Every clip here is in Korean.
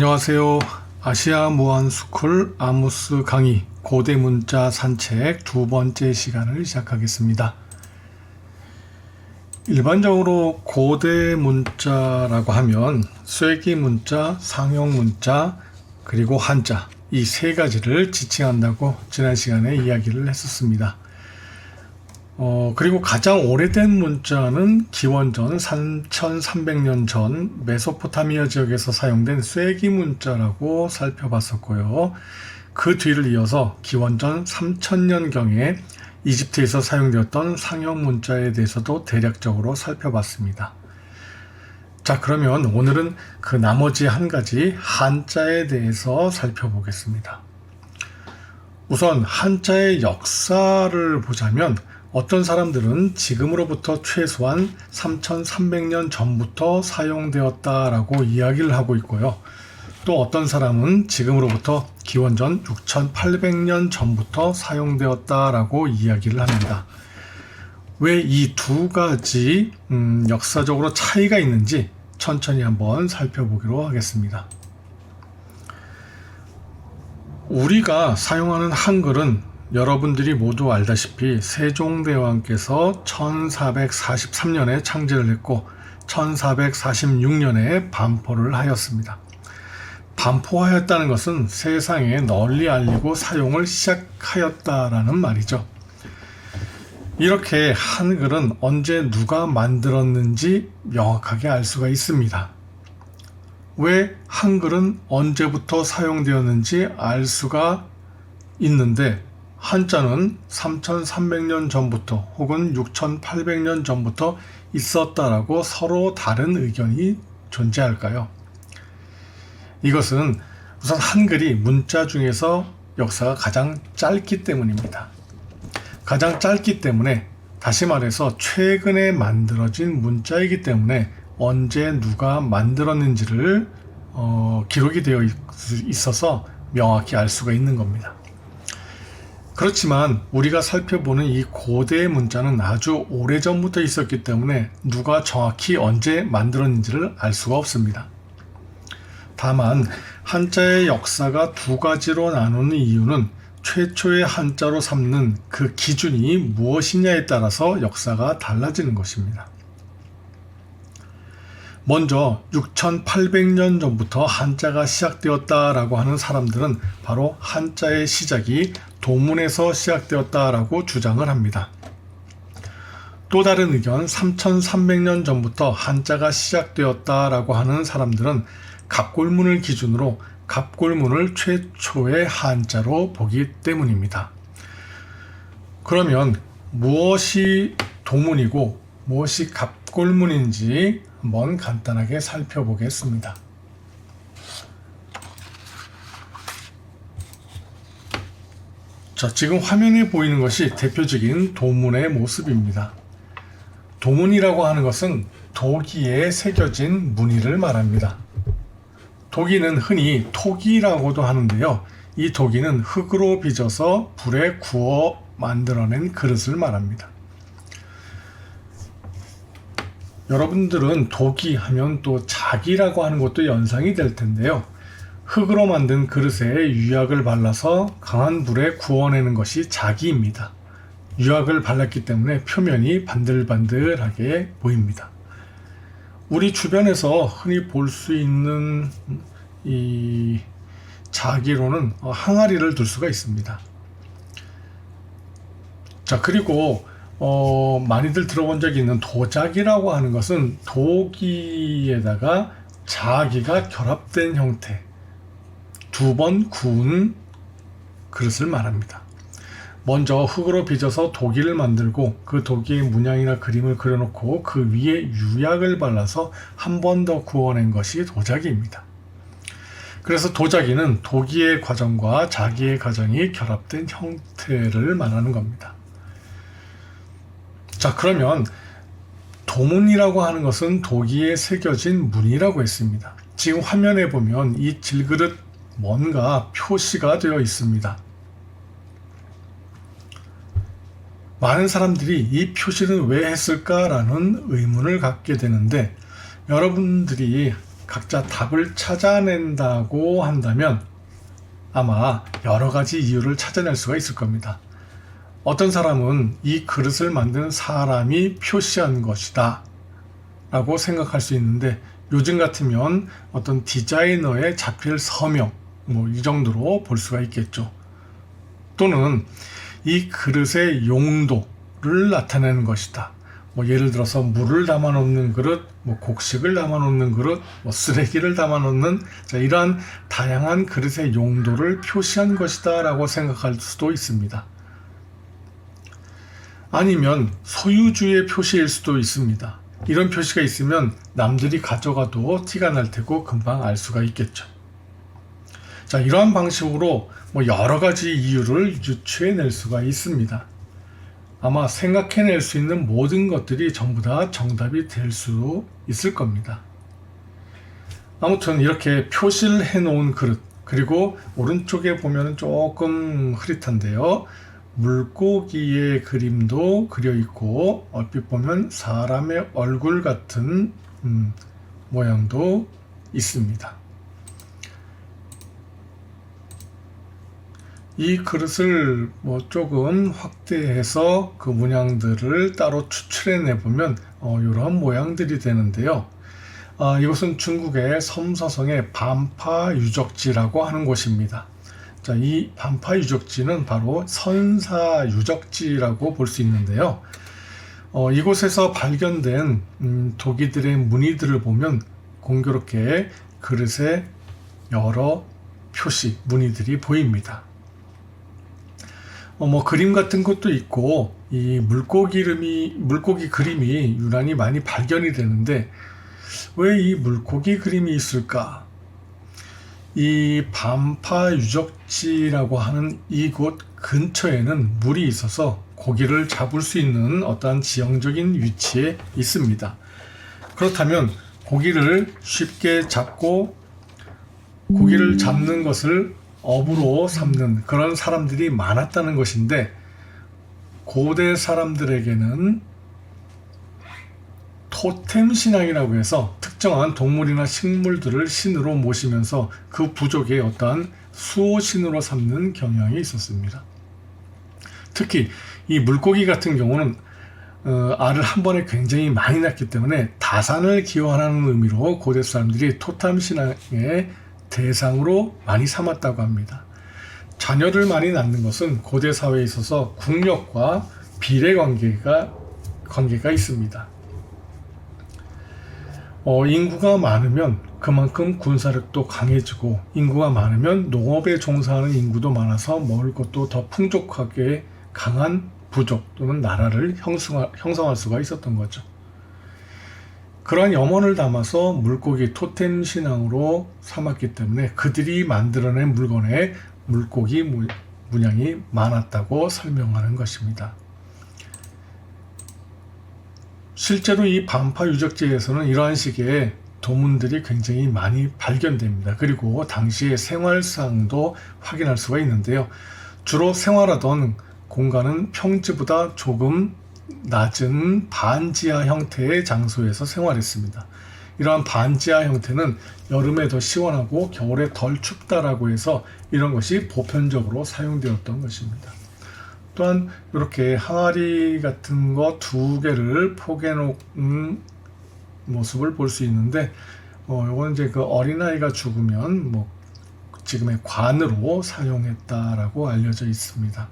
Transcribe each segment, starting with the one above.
안녕하세요. 아시아 무한스쿨 아무스 강의 고대 문자 산책 두 번째 시간을 시작하겠습니다. 일반적으로 고대 문자라고 하면 쐐기 문자, 상형 문자, 그리고 한자 이 세 가지를 지칭한다고 지난 시간에 이야기를 했었습니다. 그리고 가장 오래된 문자는 기원전 3300년 전 메소포타미아 지역에서 사용된 쐐기 문자라고 살펴봤었고요. 그 뒤를 이어서 기원전 3000년경에 이집트에서 사용되었던 상형 문자에 대해서도 대략적으로 살펴봤습니다. 자, 그러면 오늘은 그 나머지 한 가지 한자에 대해서 살펴보겠습니다. 우선 한자의 역사를 보자면 어떤 사람들은 지금으로부터 최소한 3300년 전부터 사용되었다라고 이야기를 하고 있고요. 또 어떤 사람은 지금으로부터 기원전 6800년 전부터 사용되었다라고 이야기를 합니다. 왜 이 두 가지 역사적으로 차이가 있는지 천천히 한번 살펴보기로 하겠습니다. 우리가 사용하는 한글은 여러분들이 모두 알다시피 세종대왕께서 1443년에 창제를 했고 1446년에 반포를 하였습니다. 반포하였다는 것은 세상에 널리 알리고 사용을 시작하였다라는 말이죠. 이렇게 한글은 언제 누가 만들었는지 명확하게 알 수가 있습니다. 왜 한글은 언제부터 사용되었는지 알 수가 있는데 한자는 3300년 전부터 혹은 6800년 전부터 있었다라고 서로 다른 의견이 존재할까요? 이것은 우선 한글이 문자 중에서 역사가 가장 짧기 때문입니다. 가장 짧기 때문에 다시 말해서 최근에 만들어진 문자이기 때문에 언제 누가 만들었는지를 기록이 되어 있어서 명확히 알 수가 있는 겁니다. 그렇지만 우리가 살펴보는 이 고대 문자는 아주 오래전부터 있었기 때문에 누가 정확히 언제 만들었는지를 알 수가 없습니다. 다만 한자의 역사가 두 가지로 나누는 이유는 최초의 한자로 삼는 그 기준이 무엇이냐에 따라서 역사가 달라지는 것입니다. 먼저 6800년 전부터 한자가 시작되었다라고 하는 사람들은 바로 한자의 시작이 도문에서 시작되었다라고 주장을 합니다. 또 다른 의견 3300년 전부터 한자가 시작되었다라고 하는 사람들은 갑골문을 기준으로 갑골문을 최초의 한자로 보기 때문입니다. 그러면 무엇이 도문이고 무엇이 갑골문인지 한번 간단하게 살펴보겠습니다. 자, 지금 화면에 보이는 것이 대표적인 도문의 모습입니다. 도문이라고 하는 것은 도기에 새겨진 무늬를 말합니다. 도기는 흔히 토기라고도 하는데요. 이 도기는 흙으로 빚어서 불에 구워 만들어낸 그릇을 말합니다. 여러분들은 도기 하면 또 자기라고 하는 것도 연상이 될 텐데요. 흙으로 만든 그릇에 유약을 발라서 강한 불에 구워내는 것이 자기입니다. 유약을 발랐기 때문에 표면이 반들반들하게 보입니다. 우리 주변에서 흔히 볼 수 있는 이 자기로는 항아리를 둘 수가 있습니다. 자, 그리고 많이들 들어본 적이 있는 도자기라고 하는 것은 도기에다가 자기가 결합된 형태, 두 번 구운 그릇을 말합니다. 먼저 흙으로 빚어서 도기를 만들고 그 도기에 문양이나 그림을 그려놓고 그 위에 유약을 발라서 한 번 더 구워낸 것이 도자기입니다. 그래서 도자기는 도기의 과정과 자기의 과정이 결합된 형태를 말하는 겁니다. 자, 그러면 도문이라고 하는 것은 도기에 새겨진 문이라고 했습니다. 지금 화면에 보면 이 질그릇 뭔가 표시가 되어 있습니다. 많은 사람들이 이 표시는 왜 했을까라는 의문을 갖게 되는데 여러분들이 각자 답을 찾아낸다고 한다면 아마 여러 가지 이유를 찾아낼 수가 있을 겁니다. 어떤 사람은 이 그릇을 만든 사람이 표시한 것이다 라고 생각할 수 있는데, 요즘 같으면 어떤 디자이너의 자필 서명 이 정도로 볼 수가 있겠죠. 또는 이 그릇의 용도를 나타내는 것이다. 예를 들어서 물을 담아 놓는 그릇, 곡식을 담아 놓는 그릇, 쓰레기를 담아 놓는, 이러한 다양한 그릇의 용도를 표시한 것이다 라고 생각할 수도 있습니다. 아니면 소유주의 표시일 수도 있습니다. 이런 표시가 있으면 남들이 가져가도 티가 날 테고 금방 알 수가 있겠죠. 이러한 방식으로 여러 가지 이유를 유추해낼 수가 있습니다. 아마 생각해낼 수 있는 모든 것들이 전부 다 정답이 될 수 있을 겁니다. 아무튼 이렇게 표시를 해놓은 그릇, 그리고 오른쪽에 보면 조금 흐릿한데요. 물고기의 그림도 그려 있고, 얼핏 보면 사람의 얼굴 같은 모양도 있습니다. 이 그릇을 조금 확대해서 그 문양들을 따로 추출해내 보면 이런 모양들이 되는데요. 이곳은 중국의 섬서성의 반파 유적지라고 하는 곳입니다. 이 반파 유적지는 바로 선사 유적지라고 볼 수 있는데요. 이곳에서 발견된 도기들의 무늬들을 보면 공교롭게 그릇에 여러 표시, 무늬들이 보입니다. 그림 같은 것도 있고, 이 물고기 그림이 유난히 많이 발견이 되는데, 왜 이 물고기 그림이 있을까? 이 반파 유적지라고 하는 이곳 근처에는 물이 있어서 고기를 잡을 수 있는 어떠한 지형적인 위치에 있습니다. 그렇다면 고기를 쉽게 잡고 고기를 잡는 것을 업으로 삼는 그런 사람들이 많았다는 것인데, 고대 사람들에게는 토템 신앙이라고 해서 특정한 동물이나 식물들을 신으로 모시면서 그 부족의 어떠한 수호신으로 삼는 경향이 있었습니다. 특히 이 물고기 같은 경우는 알을 한 번에 굉장히 많이 낳기 때문에 다산을 기원하는 의미로 고대 사람들이 토템 신앙의 대상으로 많이 삼았다고 합니다. 자녀를 많이 낳는 것은 고대 사회에 있어서 국력과 비례 관계가 있습니다. 인구가 많으면 그만큼 군사력도 강해지고, 인구가 많으면 농업에 종사하는 인구도 많아서 먹을 것도 더 풍족하게 강한 부족 또는 나라를 형성할 수가 있었던 거죠. 그러한 염원을 담아서 물고기 토템 신앙으로 삼았기 때문에 그들이 만들어낸 물건에 물고기 문양이 많았다고 설명하는 것입니다. 실제로 이 반파 유적지에서는 이러한 식의 도문들이 굉장히 많이 발견됩니다. 그리고 당시의 생활상도 확인할 수가 있는데요. 주로 생활하던 공간은 평지보다 조금 낮은 반지하 형태의 장소에서 생활했습니다. 이러한 반지하 형태는 여름에 더 시원하고 겨울에 덜 춥다라고 해서 이런 것이 보편적으로 사용되었던 것입니다. 또한 이렇게 항아리 같은 거 2개를 포개 놓은 모습을 볼 수 있는데, 이건 이제 그 어린아이가 죽으면 지금의 관으로 사용했다라고 알려져 있습니다.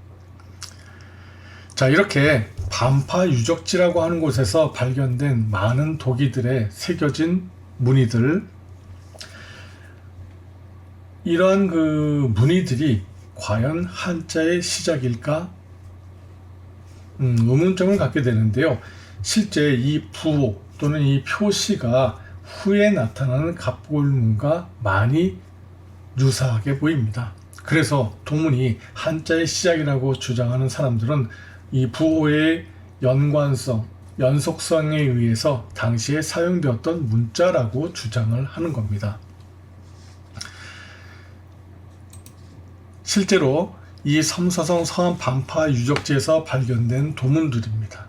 이렇게 반파 유적지라고 하는 곳에서 발견된 많은 도기들의 새겨진 무늬들, 이러한 그 무늬들이 과연 한자의 시작일까? 의문점을 갖게 되는데요. 실제 이 부호 또는 이 표시가 후에 나타나는 갑골문과 많이 유사하게 보입니다. 그래서 도문이 한자의 시작이라고 주장하는 사람들은 이 부호의 연속성에 의해서 당시에 사용되었던 문자라고 주장을 하는 겁니다. 실제로 이 섬서성 서안 반파 유적지에서 발견된 도문들입니다.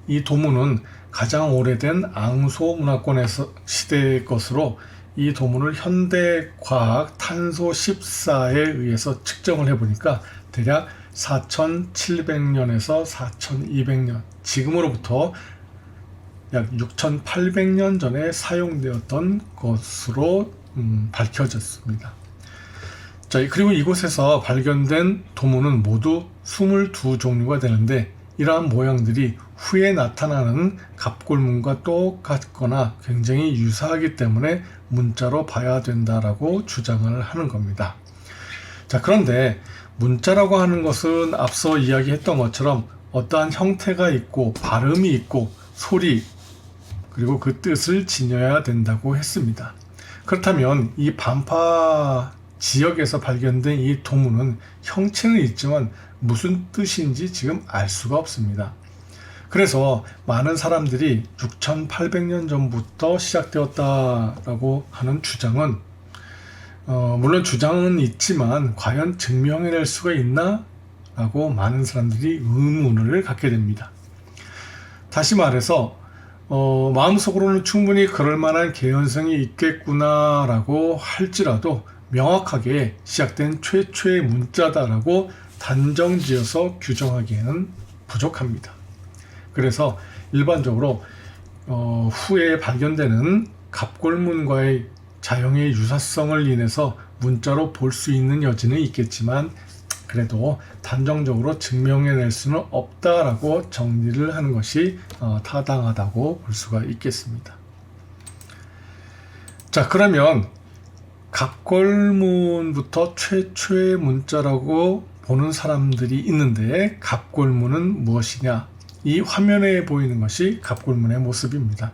이 도문은 가장 오래된 앙소 문화권에서 시대의 것으로 이 도문을 현대과학 탄소 14에 의해서 측정을 해보니까 대략 4700년에서 4200년, 지금으로부터 약 6800년 전에 사용되었던 것으로 밝혀졌습니다. 자, 그리고 이곳에서 발견된 도문은 모두 22종류가 되는데, 이러한 모양들이 후에 나타나는 갑골문과 똑같거나 굉장히 유사하기 때문에 문자로 봐야 된다라고 주장을 하는 겁니다. 자, 그런데 문자라고 하는 것은 앞서 이야기했던 것처럼 어떠한 형태가 있고 발음이 있고 소리, 그리고 그 뜻을 지녀야 된다고 했습니다. 그렇다면 이 반파 지역에서 발견된 이 도문은 형체는 있지만 무슨 뜻인지 지금 알 수가 없습니다. 그래서 많은 사람들이 6800년 전부터 시작되었다라고 하는 주장은 물론 주장은 있지만 과연 증명해낼 수가 있나? 라고 많은 사람들이 의문을 갖게 됩니다. 다시 말해서 마음속으로는 충분히 그럴 만한 개연성이 있겠구나 라고 할지라도 명확하게 시작된 최초의 문자다라고 단정지어서 규정하기에는 부족합니다. 그래서 일반적으로 후에 발견되는 갑골문과의 자형의 유사성을 인해서 문자로 볼 수 있는 여지는 있겠지만 그래도 단정적으로 증명해낼 수는 없다라고 정리를 하는 것이 타당하다고 볼 수가 있겠습니다. 자, 그러면 갑골문부터 최초의 문자라고 보는 사람들이 있는데 갑골문은 무엇이냐? 이 화면에 보이는 것이 갑골문의 모습입니다.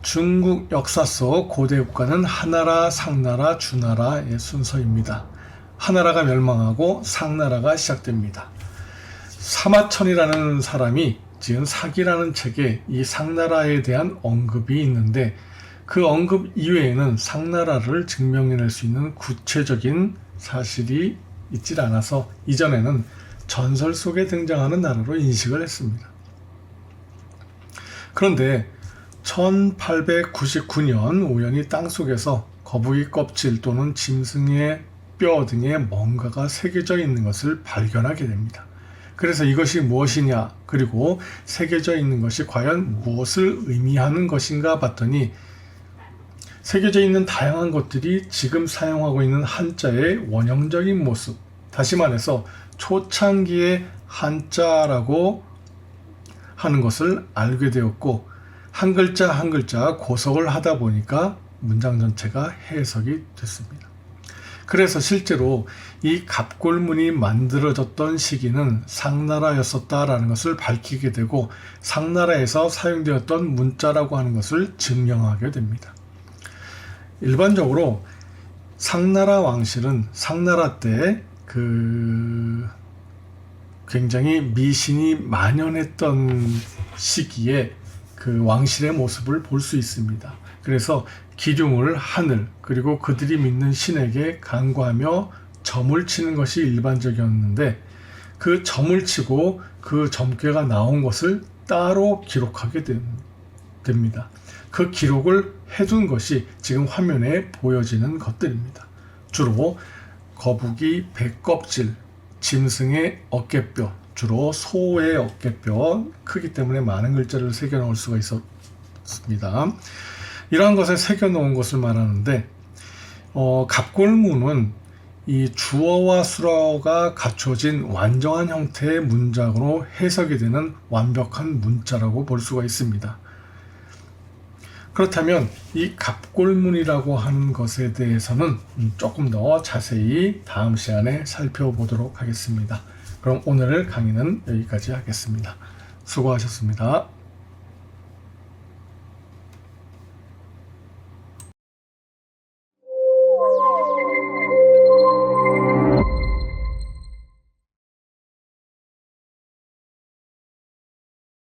중국 역사 속 고대 국가는 하나라, 상나라, 주나라의 순서입니다. 하나라가 멸망하고 상나라가 시작됩니다. 사마천이라는 사람이 지은 사기라는 책에 이 상나라에 대한 언급이 있는데 그 언급 이외에는 상나라를 증명해낼 수 있는 구체적인 사실이 있질 않아서 이전에는 전설 속에 등장하는 나라로 인식을 했습니다. 그런데 1899년 우연히 땅속에서 거북이 껍질 또는 짐승의 뼈 등에 뭔가가 새겨져 있는 것을 발견하게 됩니다. 그래서 이것이 무엇이냐, 그리고 새겨져 있는 것이 과연 무엇을 의미하는 것인가 봤더니 새겨져 있는 다양한 것들이 지금 사용하고 있는 한자의 원형적인 모습, 다시 말해서 초창기의 한자라고 하는 것을 알게 되었고 한 글자 한 글자 고석을 하다 보니까 문장 전체가 해석이 됐습니다. 그래서 실제로 이 갑골문이 만들어졌던 시기는 상나라였었다라는 것을 밝히게 되고 상나라에서 사용되었던 문자라고 하는 것을 증명하게 됩니다. 일반적으로 상나라 왕실은 상나라 때 굉장히 미신이 만연했던 시기에 그 왕실의 모습을 볼 수 있습니다. 그래서 기륭을 하늘 그리고 그들이 믿는 신에게 간구하며 점을 치는 것이 일반적이었는데 그 점을 치고 그 점괘가 나온 것을 따로 기록하게 됩니다. 그 기록을 해둔 것이 지금 화면에 보여지는 것들입니다. 주로 거북이 배껍질, 짐승의 어깨뼈, 주로 소의 어깨뼈, 크기 때문에 많은 글자를 새겨 넣을 수가 있었습니다. 이러한 것에 새겨 놓은 것을 말하는데 갑골문은 이 주어와 수어가 갖춰진 완전한 형태의 문장으로 해석이 되는 완벽한 문자라고 볼 수가 있습니다. 그렇다면 이 갑골문이라고 하는 것에 대해서는 조금 더 자세히 다음 시간에 살펴보도록 하겠습니다. 그럼 오늘 강의는 여기까지 하겠습니다. 수고하셨습니다.